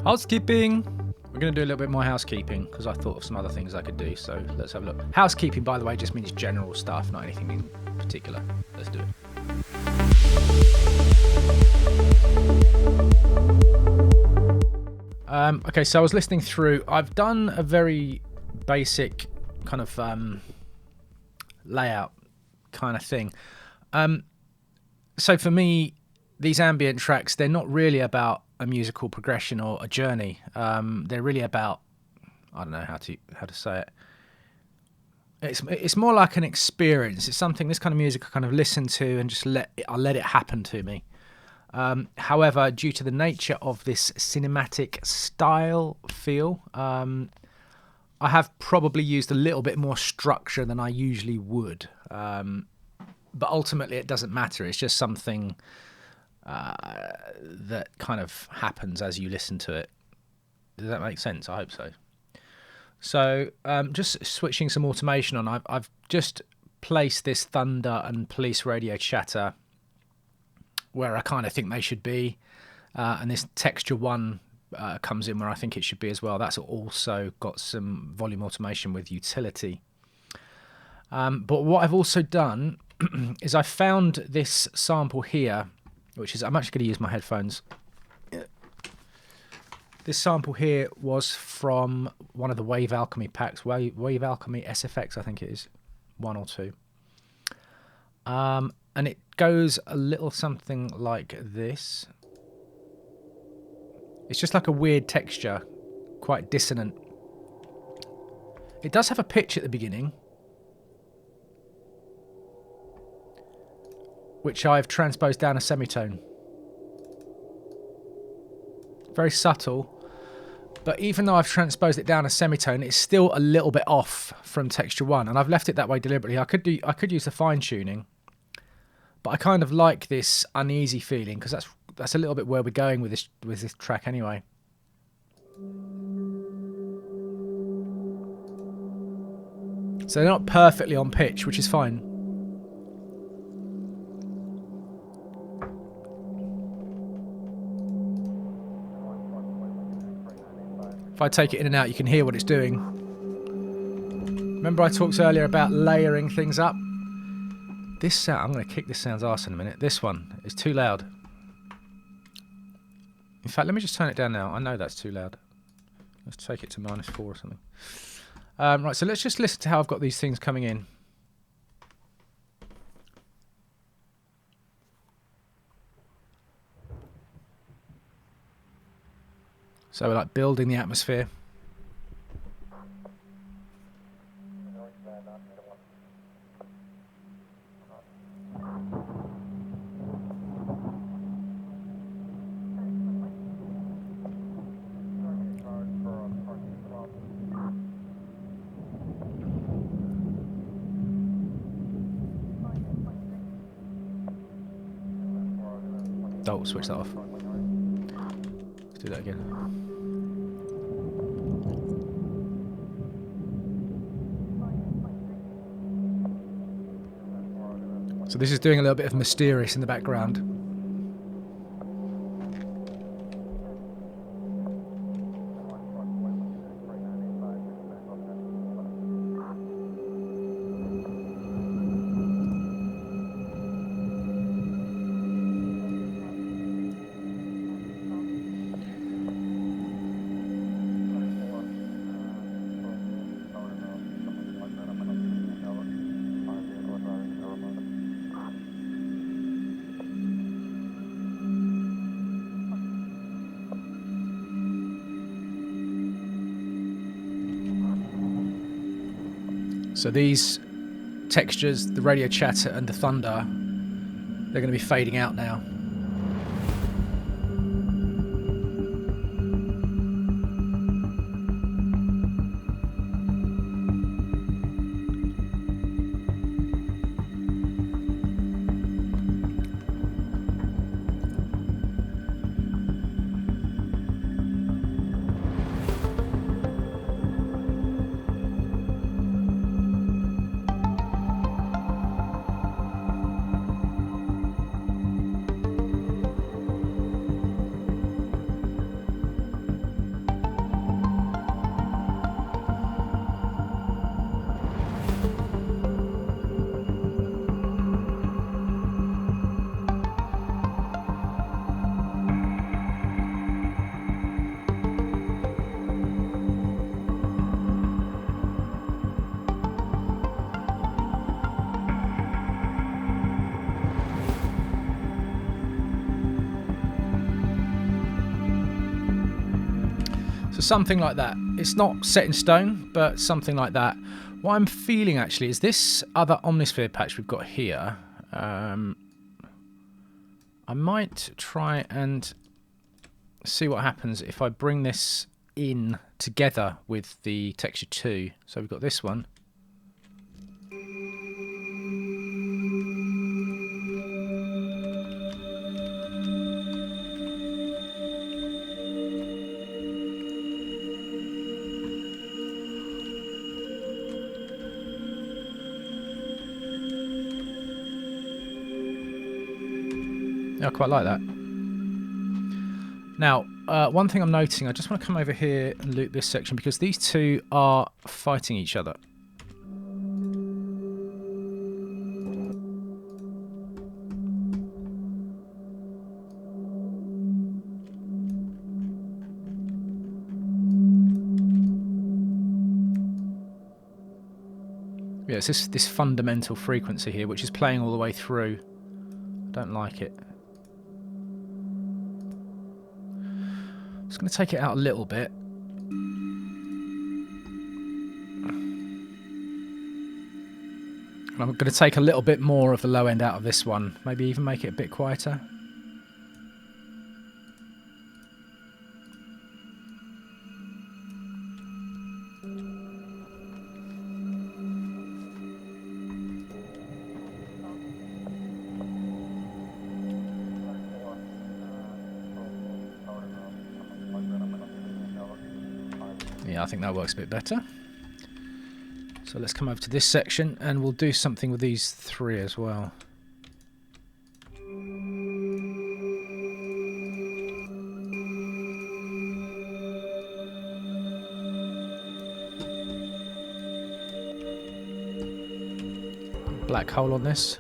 Housekeeping. We're going to do a little bit more housekeeping because I thought of some other things I could do. So let's have a look. Housekeeping, by the way, just means general stuff, not anything in particular. Let's do it. Okay, so I was listening through. I've done a very basic kind of layout kind of thing. So for me, these ambient tracks, they're not really about a musical progression or a journey. They're really about, I don't know how to say it. It's more like an experience. It's something, this kind of music I kind of listen to and just let it happen to me. However, due to the nature of this cinematic style feel, I have probably used a little bit more structure than I usually would. But ultimately, it doesn't matter. It's just something that kind of happens as you listen to it. Does that make sense? I hope so. So just switching some automation on, I've just placed this thunder and police radio chatter where I kind of think they should be, and this texture 1 comes in where I think it should be as well. That's also got some volume automation with utility. But what I've also done is I found this sample here, which is, I'm actually going to use my headphones. This sample here was from one of the Wave Alchemy packs, Wave Alchemy SFX, I think it is, 1 or 2. And it goes a little something like this. It's just like a weird texture, quite dissonant. It does have a pitch at the beginning, which I've transposed down a semitone. Very subtle, but even though I've transposed it down a semitone, it's still a little bit off from texture 1, and I've left it that way deliberately. I could use the fine tuning, but I kind of like this uneasy feeling because that's a little bit where we're going with this track anyway. So they're not perfectly on pitch, which is fine. If I take it in and out, you can hear what it's doing. Remember I talked earlier about layering things up? This sound, I'm going to kick this sound's arse in a minute. This one is too loud. In fact, let me just turn it down now. I know that's too loud. Let's take it to -4 or something. Right, so let's just listen to how I've got these things coming in. So we're like building the atmosphere. Oh, switch that off. Let's do that again. So this is doing a little bit of mysterious in the background. So these textures, the radio chatter and the thunder, they're going to be fading out now. So something like that. It's not set in stone, but something like that. What I'm feeling actually is this other Omnisphere patch we've got here. I might try and see what happens if I bring this in together with the texture 2. So we've got this one. I quite like that. Now, one thing I'm noticing, I just want to come over here and loop this section because these two are fighting each other. Yeah, it's this fundamental frequency here, which is playing all the way through. I don't like it. Just going to take it out a little bit. And I'm going to take a little bit more of the low end out of this one. Maybe even make it a bit quieter. Yeah, I think that works a bit better. So let's come over to this section and we'll do something with these three as well. Black hole on this.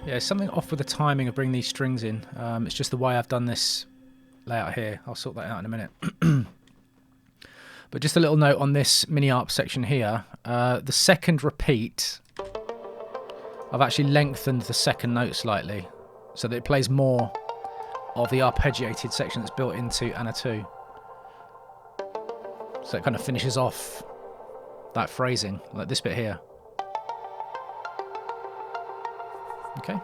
Yeah, something off with the timing of bringing these strings in. It's just the way I've done this layout here. I'll sort that out in a minute. But just a little note on this mini arp section here. The second repeat, I've actually lengthened the second note slightly so that it plays more of the arpeggiated section that's built into Anna 2. So it kind of finishes off that phrasing, like this bit here. Okay.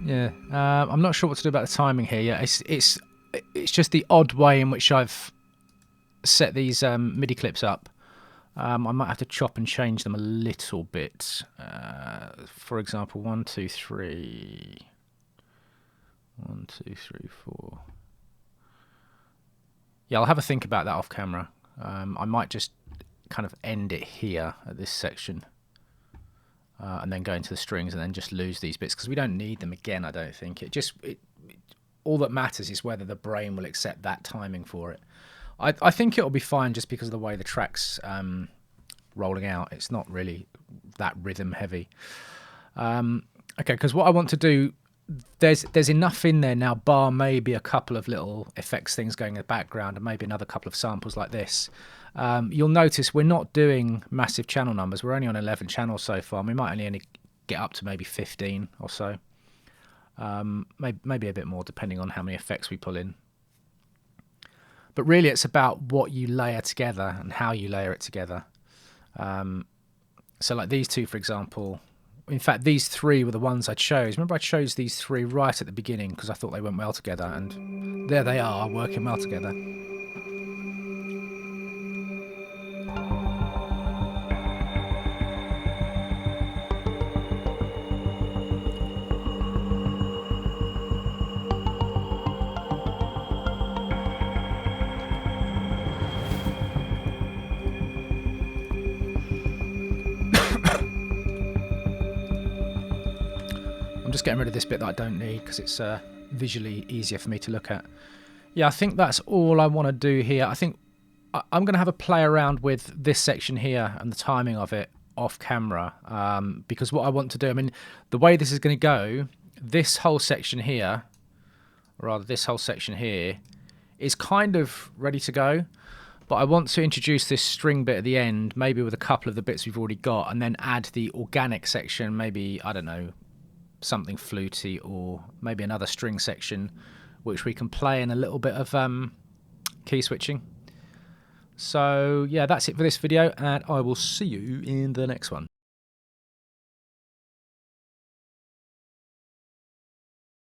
Yeah, I'm not sure what to do about the timing here. Yeah, it's just the odd way in which I've set these MIDI clips up. I might have to chop and change them a little bit. For example, 1, 2, 3. 1, 2, 3, 4. Yeah, I'll have a think about that off camera. I might just kind of end it here at this section. And then go into the strings and then just lose these bits because we don't need them again, I don't think. All that matters is whether the brain will accept that timing for it. I think it'll be fine just because of the way the track's rolling out. It's not really that rhythm heavy. Okay, because what I want to do, there's enough in there now, bar maybe a couple of little effects things going in the background and maybe another couple of samples like this. You'll notice we're not doing massive channel numbers. We're only on 11 channels so far, and we might only get up to maybe 15 or so. Maybe a bit more depending on how many effects we pull in. But really it's about what you layer together and how you layer it together. So like these two, for example, in fact these three were the ones I chose. Remember I chose these three right at the beginning because I thought they went well together, and there they are, working well together. I'm just getting rid of this bit that I don't need because it's visually easier for me to look at. Yeah, I think that's all I want to do here. I think I'm going to have a play around with this section here and the timing of it off camera, because what I want to do, I mean, the way this is going to go, this whole section here, or rather this whole section here, is kind of ready to go. But I want to introduce this string bit at the end, maybe with a couple of the bits we've already got, and then add the organic section, maybe, I don't know, something fluty, or maybe another string section which we can play in a little bit of key switching. So yeah, that's it for this video, and I will see you in the next one.